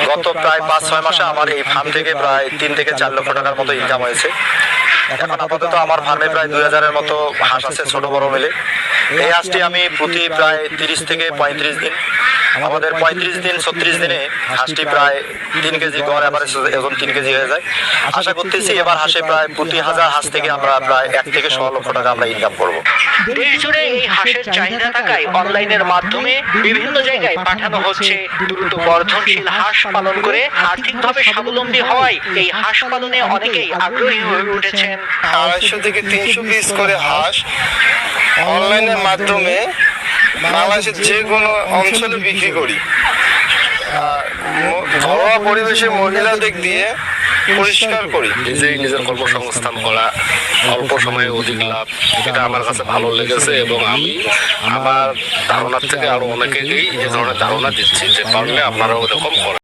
গত প্রায় ৫-৬ মাসে আমার এই ফার্ম থেকে প্রায় ৩ থেকে ৪ লক্ষ টাকার মতো ইনকাম হয়েছে। এখন আপাতত আমার ফার্মে প্রায় ২,০০০-এর মতো হাঁস আছে, ছোট বড় মিলে। এই হাঁসটি আমি প্রতি প্রায় ৩০ থেকে ৩৫ দিন, আমাদের ৩৫ দিন ৩৬ দিনে হাঁসটি প্রায় ৩ কেজি গড় এভারেজ এখন ৩ কেজি হয়ে যায়। আশা করতেছি এবার হাঁসে প্রায় প্রতি ১,০০০ হাঁস থেকে আমরা প্রায় ১ থেকে ১০০ লক্ষ টাকা আমরা ইনকাম করব। দেশ জুড়ে এই হাঁসের চাহিদা থাকায় অনলাইনের মাধ্যমে বিভিন্ন জায়গায় পাঠানো হচ্ছে। দ্রুত বর্ধনশীল হাঁস পালন করে আর্থিকভাবে স্বাবলম্বী হওয়ায় এই হাঁস পালনে অনেকেই আগ্রহী হয়ে উঠেছেন। ২৫০ থেকে ৩০০ পিস করে হাঁস অনলাইনের মাধ্যমে বাংলাদেশের যে কোনো অঞ্চলে বিক্রি করি। ঘরোয়া পরিবেশে মহিলাদের দিয়ে পরিষ্কার করি। নিজের কর্মসংস্থান করা, অল্প সময়ে অধিক লাভ, এটা আমার কাছে ভালো লেগেছে এবং আমি আমার ধারণার থেকে আরো অনেকেই এই ধরনের ধারণা দিচ্ছি যে পারলে আপনারাও এরকম করেন।